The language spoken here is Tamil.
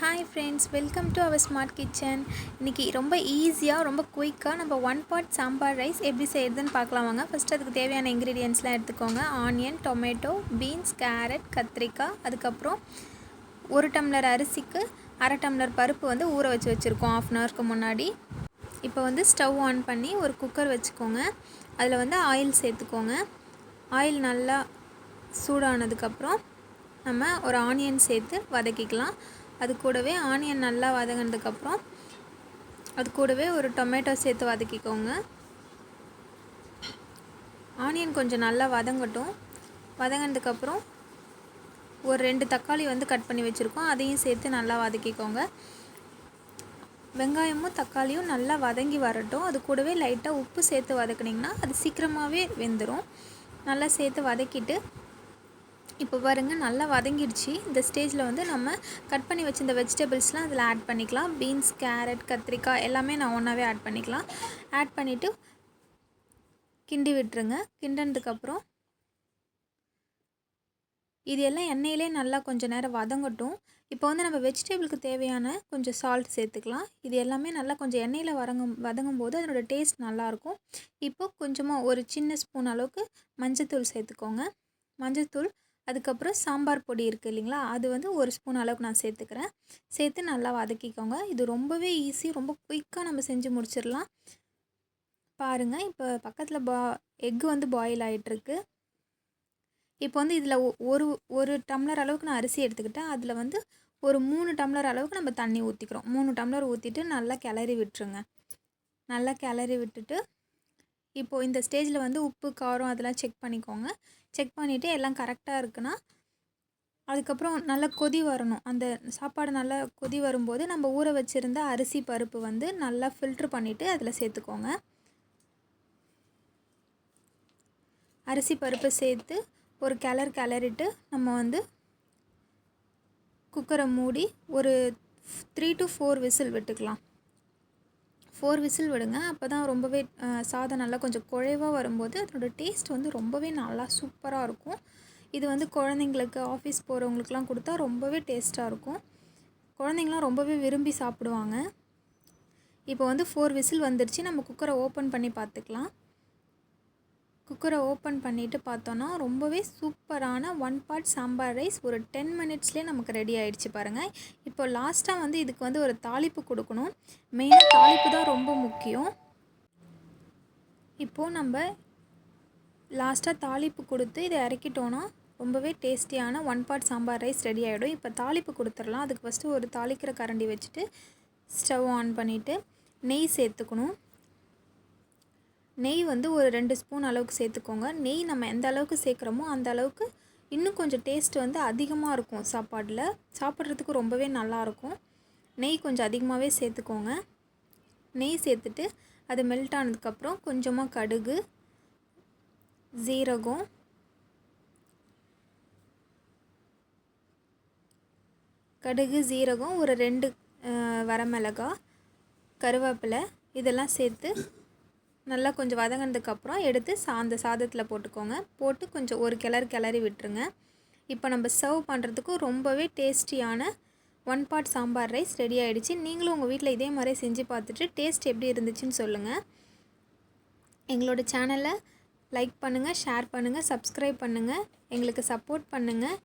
Hi friends, welcome to our smart kitchen. இன்றைக்கி ரொம்ப ஈஸியாக ரொம்ப குயிக்காக நம்ம ஒன் பாட் சாம்பார் ரைஸ் எப்படி செய்கிறதுன்னு பார்க்கலாம் வாங்க. ஃபஸ்ட்டு அதுக்கு தேவையான இன்க்ரீடியன்ட்ஸ்லாம் எடுத்துக்கோங்க. ஆனியன், டொமேட்டோ, பீன்ஸ், கேரட், கத்திரிக்காய், அதுக்கப்புறம் 1 டம்ளர் அரிசிக்கு 1/2 டம்ளர் பருப்பு வந்து ஊற வச்சுருக்கோம் 1/2 அன் ஹவருக்கு முன்னாடி. இப்போ வந்து ஸ்டவ் ஆன் பண்ணி ஒரு குக்கர் வச்சுக்கோங்க. அதில் வந்து ஆயில் சேர்த்துக்கோங்க. ஆயில் நல்லா சூடானதுக்கப்புறம் நம்ம ஒரு ஆனியன் சேர்த்து வதக்கிக்கலாம். அது கூடவே ஆனியன் நல்லா வதங்கினதுக்கப்புறம் அது கூடவே ஒரு டொமேட்டோ சேர்த்து வதக்கிக்கோங்க. ஆனியன் கொஞ்சம் நல்லா வதங்கட்டும். வதங்கினதுக்கப்புறம் ஒரு 2 தக்காளி வந்து கட் பண்ணி வச்சுருக்கோம், அதையும் சேர்த்து நல்லா வதக்கிக்கோங்க. வெங்காயமும் தக்காளியும் நல்லா வதங்கி வரட்டும். அது கூடவே லைட்டாக உப்பு சேர்த்து வதக்குனிங்கன்னா அது சீக்கிரமாகவே வெந்துடும். நல்லா சேர்த்து வதக்கிட்டு இப்போ பாருங்கள், நல்லா வதங்கிடுச்சு. இந்த ஸ்டேஜில் வந்து நம்ம கட் பண்ணி வச்சு இந்த வெஜிடபிள்ஸ்லாம் அதில் ஆட் பண்ணிக்கலாம். பீன்ஸ், கேரட், கத்திரிக்காய் எல்லாமே நான் ஒன்றாவே ஆட் பண்ணிக்கலாம். ஆட் பண்ணிவிட்டு கிண்டி விட்டுருங்க. கிண்டினதுக்கப்புறம் இது எல்லாம் எண்ணெயிலே நல்லா கொஞ்சம் நேரம் வதங்கட்டும். இப்போ வந்து நம்ம வெஜிடபிளுக்கு தேவையான கொஞ்சம் சால்ட் சேர்த்துக்கலாம். இது எல்லாமே நல்லா கொஞ்சம் எண்ணெயில் வதங்கும் போது அதனோட டேஸ்ட் நல்லாயிருக்கும். இப்போ கொஞ்சமாக ஒரு சின்ன ஸ்பூன் அளவுக்கு மஞ்சத்தூள் சேர்த்துக்கோங்க. மஞ்சத்தூள், அதுக்கப்புறம் சாம்பார் பொடி இருக்குது இல்லைங்களா, அது வந்து 1 ஸ்பூன் அளவுக்கு நான் சேர்த்துக்கிறேன். சேர்த்து நல்லா வதக்கிக்கோங்க. இது ரொம்பவே ஈஸி, ரொம்ப குயிக்காக நம்ம செஞ்சு முடிச்சிடலாம். பாருங்கள், இப்போ பக்கத்தில் எக்கு வந்து பாயில் ஆகிட்டுருக்கு. இப்போ வந்து இதில் ஒரு டம்ளர் அளவுக்கு நான் அரிசி எடுத்துக்கிட்டேன். அதில் வந்து ஒரு 3 டம்ளர் அளவுக்கு நம்ம தண்ணி ஊற்றிக்கிறோம். 3 டம்ளர் ஊற்றிட்டு நல்லா கிளறி விட்டுருங்க. நல்லா கிளறி விட்டுட்டு இப்போது இந்த ஸ்டேஜில் வந்து உப்பு, காரம் அதெல்லாம் செக் பண்ணிக்கோங்க. செக் பண்ணிவிட்டு எல்லாம் கரெக்டாக இருக்குன்னா அதுக்கப்புறம் நல்லா கொதி வரணும். அந்த சாப்பாடு நல்லா கொதி வரும்போது நம்ம ஊற வச்சுருந்த அரிசி பருப்பு வந்து நல்லா ஃபில்ட்ரு பண்ணிவிட்டு அதில் சேர்த்துக்கோங்க. அரிசி பருப்பை சேர்த்து ஒரு கிளறிட்டு நம்ம வந்து குக்கரை மூடி ஒரு 3 to 4 விசில் விட்டுக்கலாம். 4 விசில் விடுங்க. அப்போ தான் ரொம்பவே சாதம் நல்லா கொஞ்சம் குழைவாக வரும்போது அதனோட டேஸ்ட் வந்து ரொம்பவே நல்லா சூப்பராக இருக்கும். இது வந்து குழந்தைங்களுக்கு, ஆஃபீஸ் போகிறவங்களுக்குலாம் கொடுத்தா ரொம்பவே டேஸ்ட்டாக இருக்கும். குழந்தைங்களாம் ரொம்பவே விரும்பி சாப்பிடுவாங்க. இப்போ வந்து 4 விசில் வந்துருச்சு. நம்ம குக்கரை ஓப்பன் பண்ணி பார்த்துக்கலாம். குக்கரை ஓப்பன் பண்ணிவிட்டு பார்த்தோன்னா ரொம்பவே சூப்பரான ஒன் பாட் சாம்பார் ரைஸ் ஒரு 10 மினிட்ஸ்லேயே நமக்கு ரெடி ஆகிடுச்சு பாருங்கள். இப்போ லாஸ்ட்டாக வந்து இதுக்கு வந்து ஒரு தாளிப்பு கொடுக்கணும். மெயினாக தாளிப்பு தான் ரொம்ப முக்கியம். இப்போது நம்ம லாஸ்ட்டாக தாளிப்பு கொடுத்து இதை இறக்கிட்டோன்னா ரொம்பவே டேஸ்டியான one pot sambar rice ready ஆகிடும். இப்போ தாளிப்பு கொடுத்துடலாம். அதுக்கு ஃபஸ்ட்டு ஒரு தாளிக்கிற கரண்டி வச்சுட்டு ஸ்டவ் ஆன் பண்ணிவிட்டு நெய் சேர்த்துக்கணும். நெய் வந்து ஒரு 2 ஸ்பூன் அளவுக்கு சேர்த்துக்கோங்க. நெய் நம்ம எந்த அளவுக்கு சேர்க்குறோமோ அந்த அளவுக்கு இன்னும் கொஞ்சம் டேஸ்ட் வந்து அதிகமாக இருக்கும். சாப்பாடில் சாப்பிட்றதுக்கு ரொம்பவே நல்லாயிருக்கும். நெய் கொஞ்சம் அதிகமாகவே சேர்த்துக்கோங்க. நெய் சேர்த்துட்டு அது மெல்ட் ஆனதுக்கப்புறம் கொஞ்சமாக கடுகு, ஜீரகம், ஒரு 2 வரமிளகாய், கருவேப்பிலை இதெல்லாம் சேர்த்து நல்லா கொஞ்சம் வதங்கினதுக்கப்புறம் எடுத்து அந்த சாதத்தில் போட்டுக்கோங்க. போட்டு கொஞ்சம் ஒரு கிளறி விட்டுருங்க. இப்போ நம்ம சர்வ் பண்ணுறதுக்கு ரொம்பவே டேஸ்டியான one pot sambar rice ready ஆகிடுச்சு. நீங்களும் உங்கள் வீட்டில் இதே மாதிரி செஞ்சு பார்த்துட்டு டேஸ்ட் எப்படி இருந்துச்சுன்னு சொல்லுங்கள். எங்களோட சேனலை லைக் பண்ணுங்கள், ஷேர் பண்ணுங்கள், சப்ஸ்கிரைப் பண்ணுங்கள், எங்களுக்கு சப்போர்ட் பண்ணுங்கள்.